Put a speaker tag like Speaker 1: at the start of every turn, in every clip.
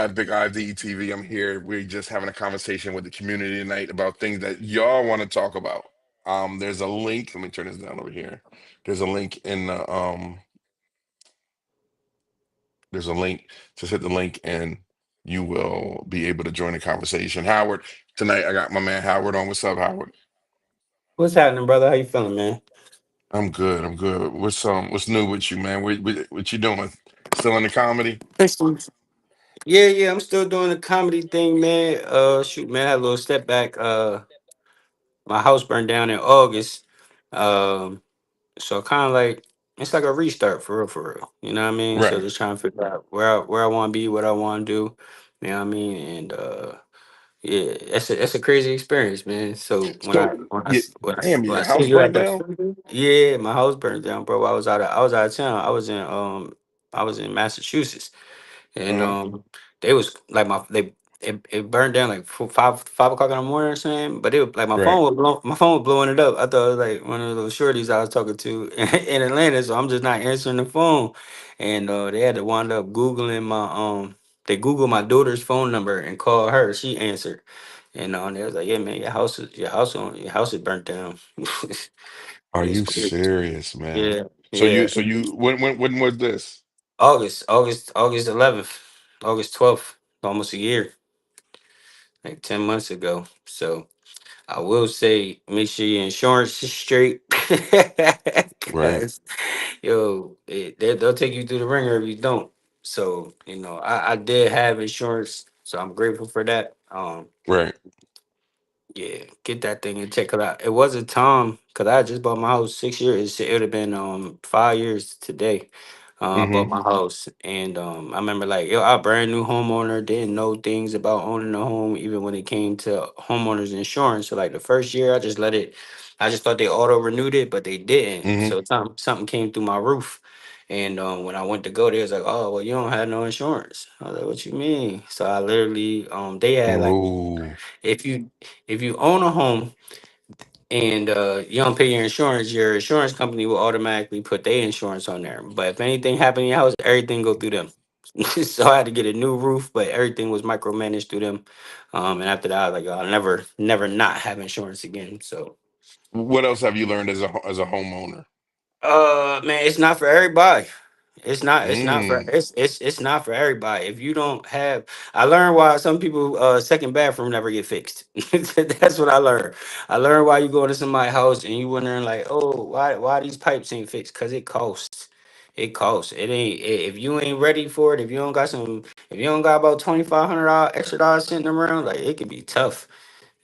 Speaker 1: Big I DETV. I'm here. We're just having a conversation with the community tonight about things that y'all want to talk about. There's a link. Let me turn this down over here. There's a link in the there's a link. Just hit the link and you will be able to join the conversation. Howard, tonight I got my man Howard on. What's up, Howard?
Speaker 2: What's happening, brother? How you feeling, man?
Speaker 1: I'm good. I'm good. What's new with you, man? What you doing? Still in the comedy?
Speaker 2: Excellent. Yeah, I'm still doing the comedy thing, man. Shoot, man, I had a little step back. My house burned down in August. Um, so kind of like it's like a restart for real, for real. You know what I mean? So
Speaker 1: Right.
Speaker 2: just trying to figure out where I want to be, what I want to do. You know what I mean? And yeah, that's a crazy experience, man. So when I
Speaker 1: So
Speaker 2: when I
Speaker 1: yeah,
Speaker 2: s- when I, s-
Speaker 1: damn,
Speaker 2: when I
Speaker 1: your
Speaker 2: see
Speaker 1: house
Speaker 2: you
Speaker 1: burnt
Speaker 2: at the
Speaker 1: down?
Speaker 2: yeah, my house burned down, bro. I was out of town. I was in Massachusetts. And
Speaker 1: Uh-huh.
Speaker 2: they was like it burned down like 5 o'clock in the morning or something. But it was like
Speaker 1: Right.
Speaker 2: my phone was blowing it up. I thought it was like one of those shorties I was talking to in Atlanta. So I'm just not answering the phone. And they had to wind up Googling my they Googled my daughter's phone number and called her. She answered. And they was like, yeah, man, your house is burnt down.
Speaker 1: Are
Speaker 2: It's
Speaker 1: you
Speaker 2: crazy.
Speaker 1: serious, man?
Speaker 2: Yeah,
Speaker 1: So you
Speaker 2: yeah.
Speaker 1: so you when was this?
Speaker 2: August 11th, August 12th, almost a year, like 10 months ago. So I will say, make sure your insurance is straight.
Speaker 1: Right,
Speaker 2: Cause they'll take you through the ringer if you don't. So, I did have insurance, so I'm grateful for that.
Speaker 1: right.
Speaker 2: Yeah, get that thing and check it out. It was a time because I just bought my house 6 years. It would have been 5 years today. I bought
Speaker 1: Mm-hmm.
Speaker 2: my house, and I remember like yo, I brand new homeowner, didn't know things about owning a home, even when it came to homeowners insurance. So like the first year, I just thought they auto renewed it, but they didn't.
Speaker 1: Mm-hmm.
Speaker 2: So something came through my roof, and when I went to go, they was like, "Oh, well, you don't have no insurance." I was like, "What you mean?" So I literally they had like
Speaker 1: Oh,
Speaker 2: if you own a home and you don't pay your insurance company will automatically put their insurance on there. But if anything happened in your house, everything go through them. So I had to get a new roof, but everything was micromanaged through them. And after that, I was like, I'll never not have insurance again. So
Speaker 1: what else have you learned as a homeowner?
Speaker 2: man, it's not for everybody.
Speaker 1: Mm,
Speaker 2: It's not for everybody. If you don't have, I learned why some people second bathroom never get fixed. That's what I learned. I learned why you go to somebody's house and you wondering like, oh, why these pipes ain't fixed? Cause it costs. It costs. It ain't if you ain't ready for it. If you don't got about $2,500 extra dollars sitting around, like it could be tough.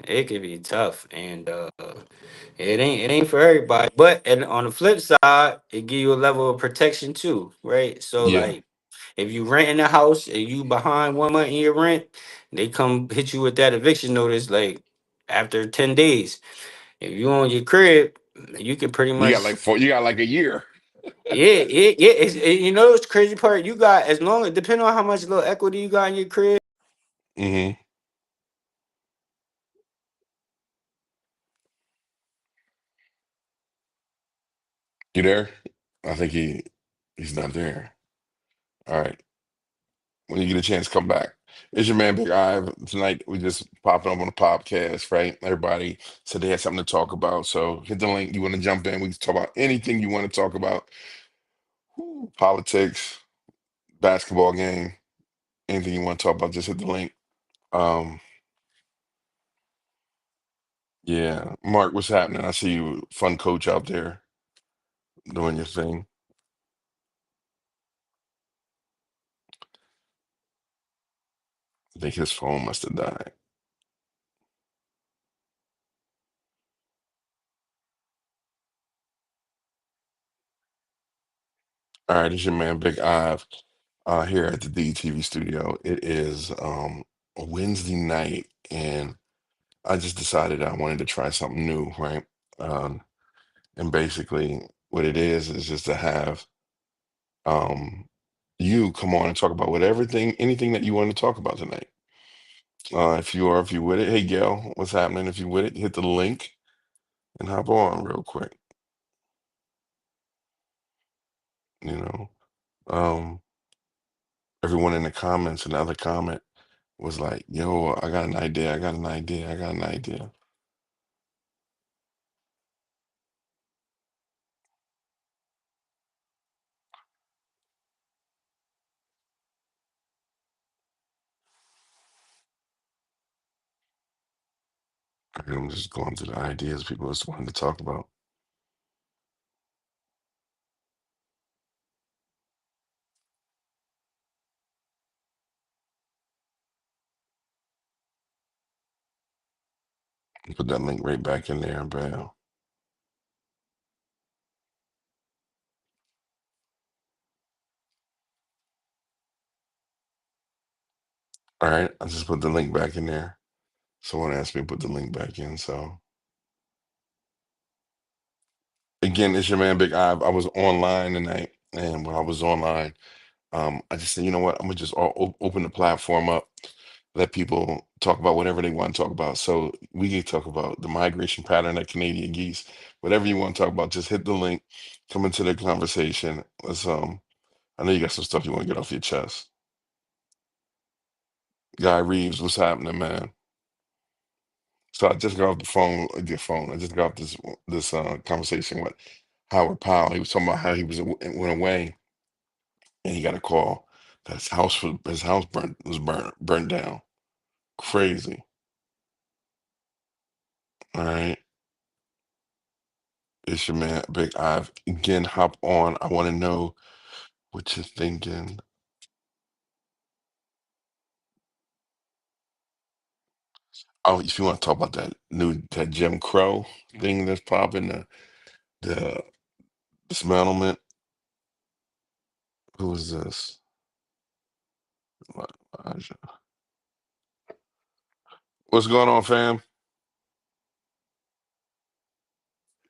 Speaker 2: It could be tough, and it ain't for everybody. But and on the flip side, it give you a level of protection too, right? So
Speaker 1: yeah.
Speaker 2: like if you rent in a house and you behind 1 month in your rent, they come hit you with that eviction notice like after 10 days. If you own your crib, you can pretty
Speaker 1: You got
Speaker 2: much
Speaker 1: like four. You got like a year.
Speaker 2: yeah. You know what's crazy part? You got as long as depending on how much little equity you got in your crib.
Speaker 1: Mm-hmm. You there? I think he's not there. All right. When you get a chance, come back. It's your man Big Ive. Tonight we just popping up on the podcast, right? Everybody said they had something to talk about. So hit the link. You want to jump in? We can talk about anything you want to talk about. Woo, politics, basketball game, anything you want to talk about, just hit the link. Um, yeah. Mark, what's happening? I see you, fun coach out there doing your thing. I think his phone must have died. All right, it's your man Big Ive here at the DTV studio. It is a Wednesday night, and I just decided I wanted to try something new, right? Um, and basically, what it is just to have um, you come on and talk about whatever thing, anything that you want to talk about tonight. If you with it, hey Gail, what's happening? If you with it, hit the link and hop on real quick. You know, um, everyone in the comments and the other comment was like, "Yo, I got an idea. I got an idea. I got an idea." I'm just going through the ideas people just wanted to talk about. Put that link right back in there, bam. All right, I just put the link back in there. Someone asked me to put the link back in, so again, it's your man Big Ive. I was online tonight, and when I was online, I just said, you know what, I'm gonna just open the platform up, let people talk about whatever they want to talk about. So we can talk about the migration pattern of Canadian geese, whatever you want to talk about. Just hit the link, come into the conversation. Let's I know you got some stuff you want to get off your chest. Guy Reeves, what's happening, man? So I just got off the phone. I just got off this conversation with Howard Powell. He was talking about how he went away and he got a call that his house burnt down. Crazy. All right. It's your man, Big Ive. Again, hop on. I want to know what you're thinking. Oh, if you want to talk about that Jim Crow thing that's popping, the dismantlement. Who is this? Elijah. What's going on, fam?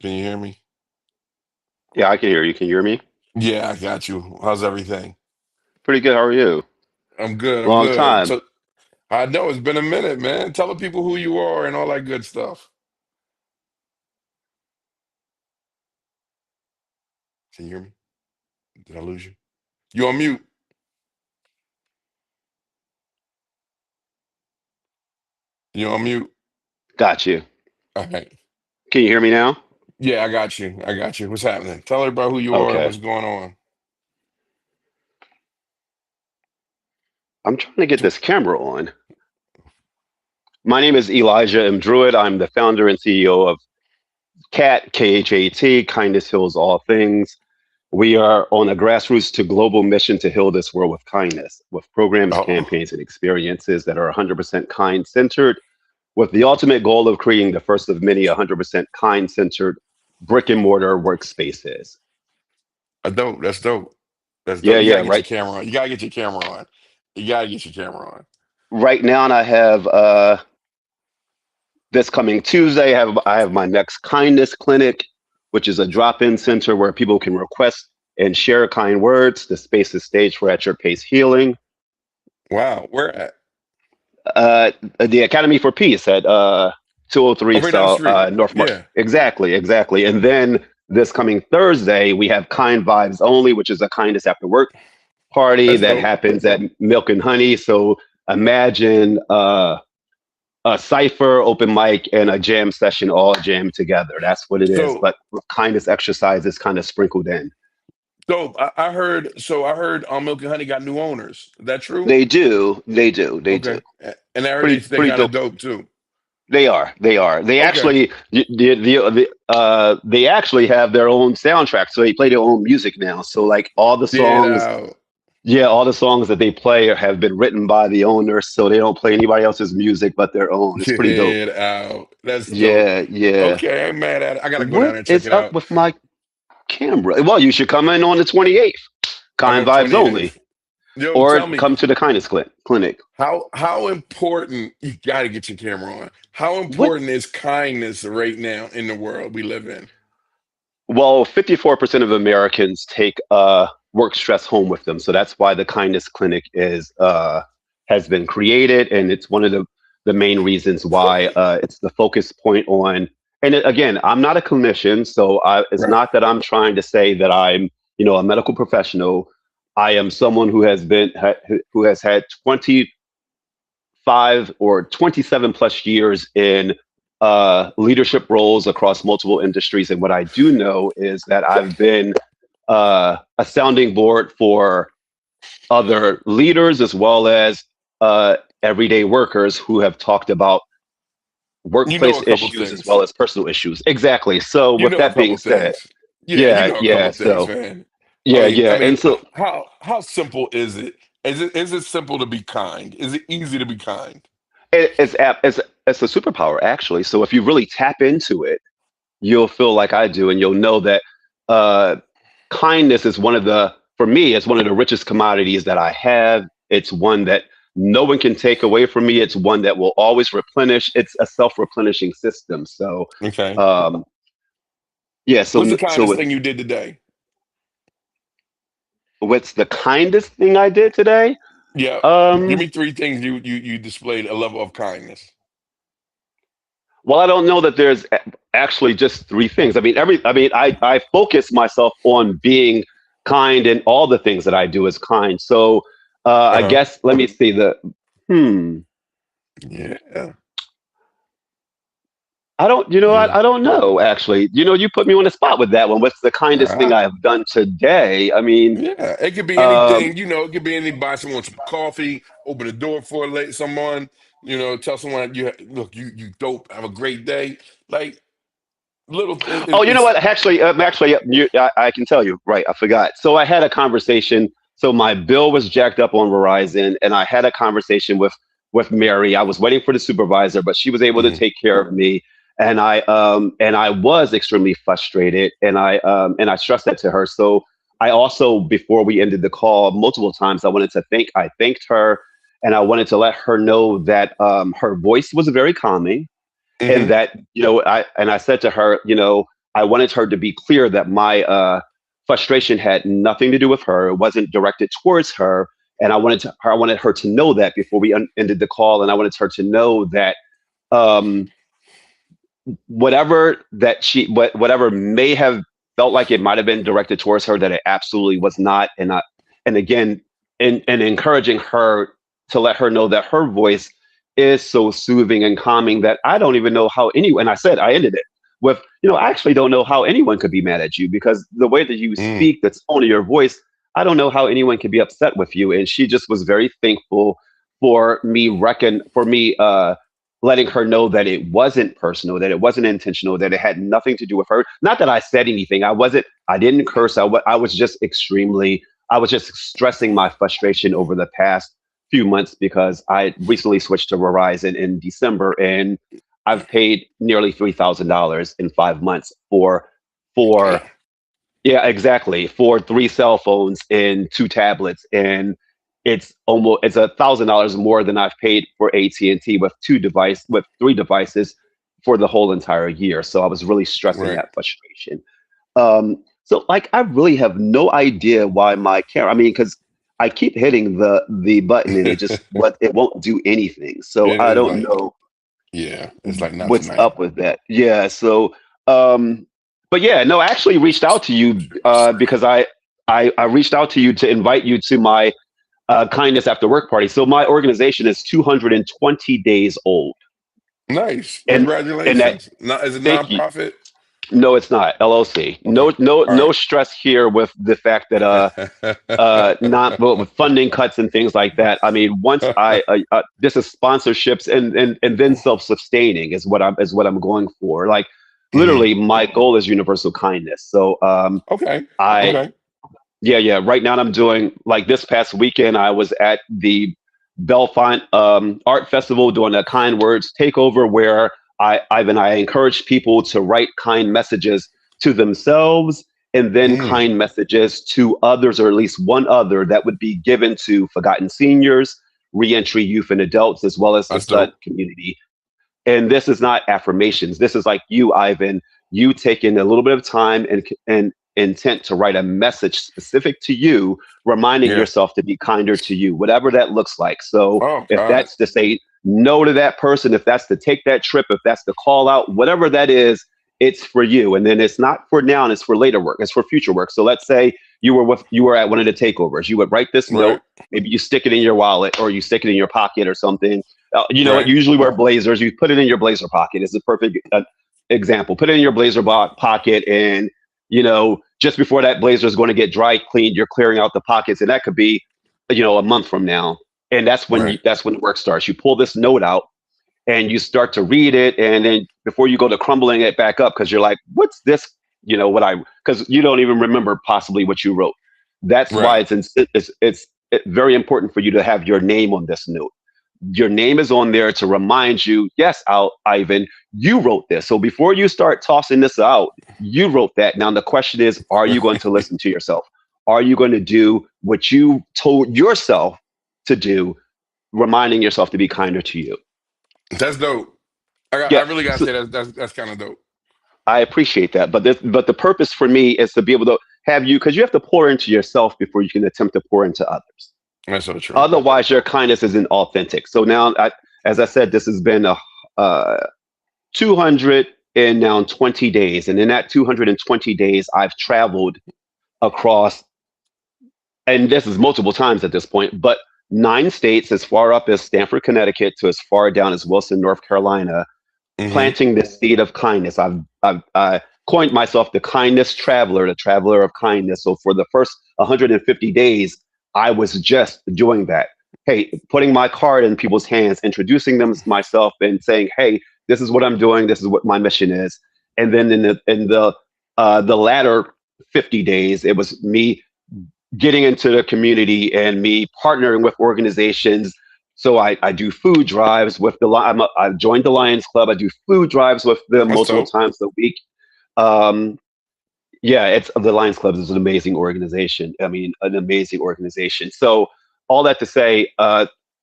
Speaker 1: Can you hear me?
Speaker 3: Yeah, I can hear you. Can you hear me?
Speaker 1: Yeah, I got you. How's everything?
Speaker 3: Pretty good. How are you?
Speaker 1: I'm good. I'm
Speaker 3: Long
Speaker 1: good.
Speaker 3: time.
Speaker 1: So I know it's been a minute, man. Tell the people who you are and all that good stuff. Can you hear me? Did I lose you? You on mute? You on mute?
Speaker 3: Got you.
Speaker 1: All right.
Speaker 3: Can you hear me now?
Speaker 1: Yeah, I got you. I got you. What's happening? Tell everybody who you are and
Speaker 3: Okay.
Speaker 1: what's going on.
Speaker 3: I'm trying to get
Speaker 1: T-
Speaker 3: this camera on. My name is Elijah M. Druid. I'm the founder and CEO of CAT, KHAT, Kindness Heals All Things. We are on a grassroots to global mission to heal this world with kindness, with programs,
Speaker 1: Oh,
Speaker 3: campaigns, and experiences that are 100% kind centered, with the ultimate goal of creating the first of many 100% kind centered brick and mortar workspaces.
Speaker 1: dope. That's dope. That's
Speaker 3: Yeah,
Speaker 1: dope. You
Speaker 3: yeah,
Speaker 1: gotta get your
Speaker 3: right.
Speaker 1: camera on. You gotta get your camera on. You gotta get your camera on.
Speaker 3: Right now, I have this coming Tuesday, I have my next kindness clinic, which is a drop-in center where people can request and share kind words. The space is staged for At Your Pace Healing.
Speaker 1: Wow, where at?
Speaker 3: The Academy for Peace at
Speaker 1: Oh,
Speaker 3: 203
Speaker 1: right down the
Speaker 3: South
Speaker 1: street.
Speaker 3: North.
Speaker 1: Yeah,
Speaker 3: Exactly, exactly. And then this coming Thursday, we have Kind Vibes Only, which is a kindness after work party
Speaker 1: that's
Speaker 3: that
Speaker 1: dope.
Speaker 3: happens at Milk and Honey. So imagine a cipher, open mic, and a jam session all jammed together. That's what it is.
Speaker 1: So
Speaker 3: But kindness exercises kind of sprinkled in.
Speaker 1: dope. I heard. So I heard Milk and Honey got new owners. Is that true?
Speaker 3: They do, they do, they do.
Speaker 1: Okay. And I heard they
Speaker 3: Pretty
Speaker 1: kind of
Speaker 3: dope.
Speaker 1: dope too.
Speaker 3: They are, they are. They
Speaker 1: Okay.
Speaker 3: actually, they actually have their own soundtrack, so they play their own music now. So like all the
Speaker 1: Get
Speaker 3: songs,
Speaker 1: out.
Speaker 3: yeah, all the songs that they play have been written by the owners, so they don't play anybody else's music but their own. It's pretty dope.
Speaker 1: Get out. That's dope.
Speaker 3: Yeah, yeah.
Speaker 1: Okay, I ain't mad at it. I gotta go down
Speaker 3: What
Speaker 1: there and check
Speaker 3: is
Speaker 1: it
Speaker 3: up
Speaker 1: out.
Speaker 3: with my camera? Well, you should come in on the 28th.
Speaker 1: I'm
Speaker 3: Kind
Speaker 1: on
Speaker 3: vibes only.
Speaker 1: 28th. Yo,
Speaker 3: Or
Speaker 1: tell me
Speaker 3: come to the kindness clinic.
Speaker 1: how important you gotta get your camera on. How
Speaker 3: What?
Speaker 1: important is kindness right now in the world we live in?
Speaker 3: Well, 54% of Americans take work stress home with them. So that's why the kindness clinic is has been created, and it's one of the main reasons why it's the focus point on. And again, I'm not a clinician, so it's
Speaker 1: Right.
Speaker 3: not that I'm trying to say that I'm a medical professional. I am someone who who has had 25 or 27 plus years in leadership roles across multiple industries. And what I do know is that I've been a sounding board for other leaders as well as everyday workers who have talked about
Speaker 1: You know
Speaker 3: workplace
Speaker 1: a couple
Speaker 3: issues as well
Speaker 1: things.
Speaker 3: as personal issues. Exactly. So
Speaker 1: You
Speaker 3: with
Speaker 1: know a
Speaker 3: that being
Speaker 1: couple
Speaker 3: said,
Speaker 1: things. Yeah, you know a couple
Speaker 3: yeah.
Speaker 1: things,
Speaker 3: So
Speaker 1: man.
Speaker 3: yeah,
Speaker 1: I
Speaker 3: yeah.
Speaker 1: mean,
Speaker 3: And so
Speaker 1: how simple is it? Is it simple to be kind? Is it easy to be kind?
Speaker 3: it's a superpower actually. So if you really tap into it, you'll feel like I do, and you'll know that uh, kindness is for me, it's one of the richest commodities that I have. It's one that no one can take away from me. It's one that will always replenish. It's a self-replenishing system. So,
Speaker 1: Okay.
Speaker 3: um, yeah.
Speaker 1: What's the
Speaker 3: So
Speaker 1: kindest thing you did today?
Speaker 3: what's the kindest thing I did today?
Speaker 1: Yeah. Give
Speaker 3: Um,
Speaker 1: me three things you displayed a level of kindness.
Speaker 3: well, I don't know that there's actually just three things. I focus myself on being kind, and all the things that I do is kind. So, I
Speaker 1: Uh-huh.
Speaker 3: guess let me see hmm.
Speaker 1: Yeah.
Speaker 3: I
Speaker 1: Yeah.
Speaker 3: don't know actually. You put me on the spot with that one. What's the kindest thing
Speaker 1: Ah,
Speaker 3: I've done today? I mean,
Speaker 1: yeah. It could be
Speaker 3: um,
Speaker 1: anything, it could be anything, buy someone some coffee, open the door for someone, tell someone look, you dope, have a great day. Like little
Speaker 3: oh, you know
Speaker 1: it's
Speaker 3: what? Actually, I can tell you. Right, I forgot. So I had a conversation. So my bill was jacked up on Verizon, and I had a conversation with Mary. I was waiting for the supervisor, but she was able to
Speaker 1: mhm,
Speaker 3: take care of me, and I was extremely frustrated, and I stressed that to her. So I also, before we ended the call, multiple times I thanked her, and I wanted to let her know that her voice was very calming, and
Speaker 1: mhm,
Speaker 3: that I said to her, I wanted her to be clear that my frustration had nothing to do with her. It wasn't directed towards her, and I wanted her to know that before we ended the call, and I wanted her to know that um, whatever may have felt like it might have been directed towards her, that it absolutely was not. And again, and encouraging her to let her know that her voice is so soothing and calming that I don't even know how anyone. And I ended it with, I actually don't know how anyone could be mad at you, because the way that you
Speaker 1: mm,
Speaker 3: speak, the tone of your voice, I don't know how anyone could be upset with you. And she just was very thankful for me letting her know that it wasn't personal, that it wasn't intentional, that it had nothing to do with her. Not that I said anything. I didn't curse. I was just I was just stressing my frustration over the past few months, because I recently switched to Verizon in December, and I've paid nearly $3,000 in 5 months for
Speaker 1: damn.
Speaker 3: yeah, exactly. For three cell phones and two tablets, and it's $1,000 more than I've paid for AT&T with three devices for the whole entire year. So I was really stressing
Speaker 1: Right.
Speaker 3: that frustration. So like I really have no idea why my camera. I mean, because I keep hitting the button and it won't do anything. So
Speaker 1: It
Speaker 3: I
Speaker 1: is
Speaker 3: don't
Speaker 1: like,
Speaker 3: know
Speaker 1: yeah, it's like not
Speaker 3: what's
Speaker 1: tonight.
Speaker 3: up with that. Yeah. So, but yeah, no, I actually reached out to you because I reached out to you to invite you to my kindness after work party. So my organization is 220 days old,
Speaker 1: Nice.
Speaker 3: and that
Speaker 1: Congratulations. Not as a
Speaker 3: thank you.
Speaker 1: nonprofit.
Speaker 3: No, it's not LLC.
Speaker 1: Okay. All
Speaker 3: No
Speaker 1: right.
Speaker 3: stress here with the fact that not well, with funding cuts and things like that. I mean, once this is sponsorships, and then self-sustaining is what I'm going for. Like
Speaker 1: Mhm.
Speaker 3: literally, my goal is universal kindness. So
Speaker 1: Okay.
Speaker 3: I
Speaker 1: Okay.
Speaker 3: yeah. Right now, I'm doing, like, this past weekend, I was at the Belfont Art Festival doing a kind words takeover, where I encourage people to write kind messages to themselves, and then
Speaker 1: Mm,
Speaker 3: kind messages to others, or at least one other, that would be given to forgotten seniors, reentry youth and adults, as well as the
Speaker 1: that's
Speaker 3: SUD
Speaker 1: dope.
Speaker 3: community. And this is not affirmations. This is like you, Ivan, you taking a little bit of time and intent to write a message specific to you, reminding
Speaker 1: Yeah.
Speaker 3: yourself to be kinder to you, whatever that looks like. So
Speaker 1: Oh
Speaker 3: if
Speaker 1: God.
Speaker 3: that's to say no to that person, if that's to take that trip, if that's to call out, whatever that is, it's for you. And then it's not for now, and it's for later work. It's for future work. So let's say you were at one of the takeovers. You would write this note.
Speaker 1: Right.
Speaker 3: Maybe you stick it in your wallet or you stick it in your pocket or something. You know what?
Speaker 1: Right.
Speaker 3: You usually wear blazers. You put it in your blazer pocket. It's a perfect example. Put it in your blazer pocket, and just before that blazer is going to get dry cleaned, you're clearing out the pockets, and that could be a month from now. And
Speaker 1: Right.
Speaker 3: that's when the work starts. You pull this note out and you start to read it, and then before you go to crumbling it back up, because you're like, what's this? Because you don't even remember possibly what you wrote. That's why
Speaker 1: Right.
Speaker 3: it's very important for you to have your name on this note. Your name is on there to remind you, yes, Ivan, you wrote this. So before you start tossing this out, you wrote that. Now the question is, are you going to listen to yourself? Are you going to do what you told yourself to do, reminding yourself to be kinder to you?
Speaker 1: That's dope. I
Speaker 3: Yeah,
Speaker 1: really gotta
Speaker 3: so
Speaker 1: say that's kind of dope.
Speaker 3: I appreciate that. But the purpose for me is to be able to have you, because you have to pour into yourself before you can attempt to pour into others.
Speaker 1: That's so true.
Speaker 3: Otherwise, your kindness isn't authentic. So now, as I said, this has been a 200 and now 20 days, and in that 220 days, I've traveled across, and this is multiple times at this point, but 9 states, as far up as Stamford, Connecticut, to as far down as Wilson, North Carolina,
Speaker 1: Hmm.
Speaker 3: planting this seed of kindness. I coined myself the kindness traveler, the traveler of kindness. So for the first 150 days, I was just doing that. Hey, putting my card in people's hands, introducing them myself, and saying, "Hey, this is what I'm doing. This is what my mission is." And then in the latter 50 days, it was me getting into the community and me partnering with organizations. So I do food drives with I've joined the Lions Club. I do food drives with them
Speaker 1: That's
Speaker 3: multiple
Speaker 1: dope.
Speaker 3: times a week. Um, yeah, it's the Lions Club is an amazing organization. I mean, an amazing organization. So all that to say,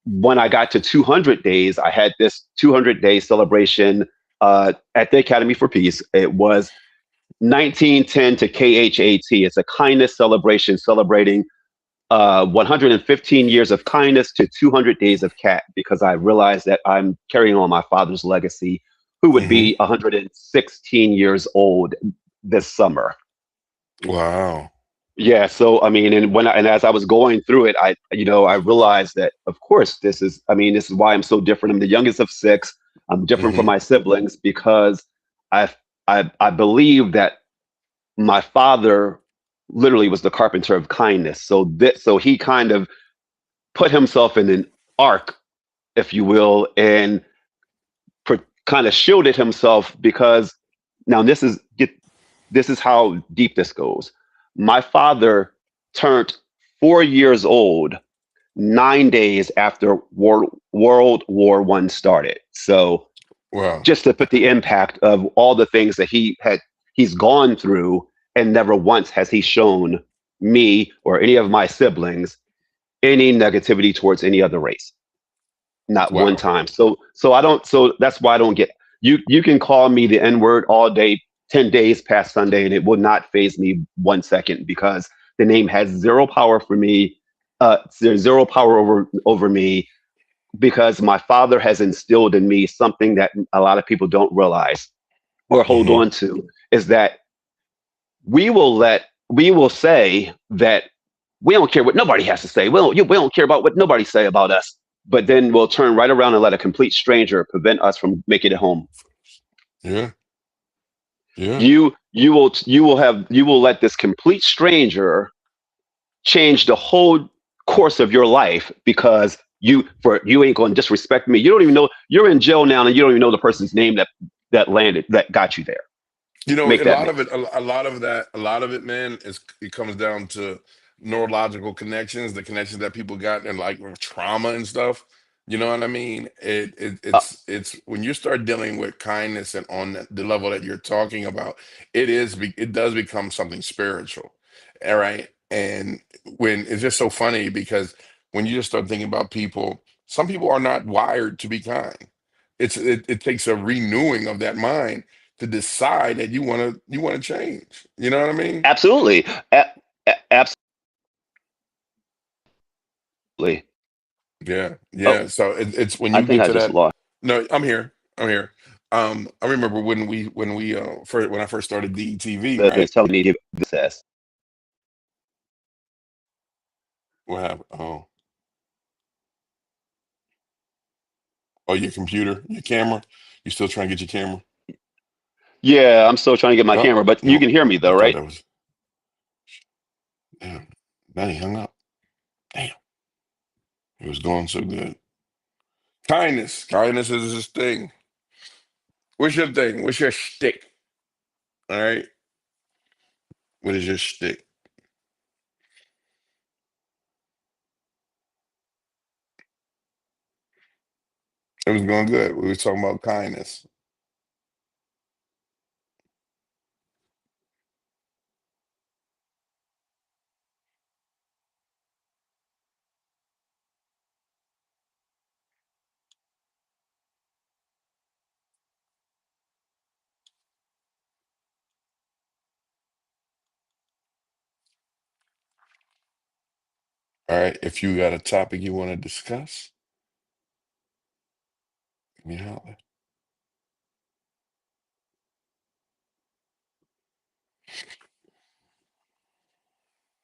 Speaker 3: when I got to 200 days, I had this 200-day celebration at the Academy for Peace. It was 1910 to KHAT. It's a kindness celebration celebrating 115 years of kindness to 200 days of cat, because I realized that I'm carrying on my father's legacy, who would
Speaker 1: Hmm.
Speaker 3: be 116 years old this summer.
Speaker 1: Wow.
Speaker 3: Yeah, so I mean, and as I was going through it, I realized that, of course, this is why I'm so different. I'm the youngest of six. I'm different from
Speaker 1: Hmm.
Speaker 3: my siblings because I I believe that my father literally was the carpenter of kindness. So he kind of put himself in an ark, if you will, and kind of shielded himself, because now this is how deep this goes. My father turned 4 years old 9 days after World War One started. So
Speaker 1: Wow.
Speaker 3: just to put the impact of all the things that he's gone through, and never once has he shown me or any of my siblings any negativity towards any other race. Not one
Speaker 1: Wow.
Speaker 3: time. So that's why I don't get you can call me the N-word all day, 10 days past Sunday, and it will not phase me 1 second, because the name has zero power for me. There's zero power over me, because my father has instilled in me something that a lot of people don't realize or hold
Speaker 1: Hmm.
Speaker 3: on to, is that we will say that we don't care what nobody has to say. We don't care about what nobody say about us. But then we'll turn right around and let a complete stranger prevent us from making it home.
Speaker 1: Yeah. Yeah.
Speaker 3: You will let this complete stranger change the whole course of your life, because you ain't going to disrespect me. You don't even know you're in jail now, and you don't even know the person's name that got you there.
Speaker 1: You know,
Speaker 3: Make
Speaker 1: a
Speaker 3: that
Speaker 1: lot
Speaker 3: make
Speaker 1: of it, a lot of that, a lot of it, man, it comes down to neurological connections, the connections that people got, and like with trauma and stuff. You know what I mean?
Speaker 3: uh,
Speaker 1: It's when you start dealing with kindness and on the level that you're talking about, it does become something spiritual, all right. And when it's just so funny because when you just start thinking about people, some people are not wired to be kind. It takes a renewing of that mind to decide that you want to change. You know what I mean?
Speaker 3: Absolutely. Absolutely.
Speaker 1: Yeah,
Speaker 3: Oh,
Speaker 1: yeah. So it's when
Speaker 3: I
Speaker 1: you
Speaker 3: think
Speaker 1: get
Speaker 3: I
Speaker 1: to
Speaker 3: just
Speaker 1: that.
Speaker 3: lost.
Speaker 1: No, I'm here. I'm here. I remember when we first when I first started DETV,
Speaker 3: The
Speaker 1: right?
Speaker 3: telling me to give access.
Speaker 1: What happened? Oh, your computer, your camera. You still trying to get your camera?
Speaker 3: Yeah, I'm still trying to get my
Speaker 1: Oh,
Speaker 3: camera, but you
Speaker 1: no.
Speaker 3: can hear me
Speaker 1: I
Speaker 3: though,
Speaker 1: thought
Speaker 3: right?
Speaker 1: that was. Damn. Now he hung up. Damn. It was going so good. Kindness. Kindness is his thing. What's your thing? What's your shtick? All right. What is your shtick? It was going good. We were talking about kindness. All right. If you got a topic you want to discuss, give me a holler.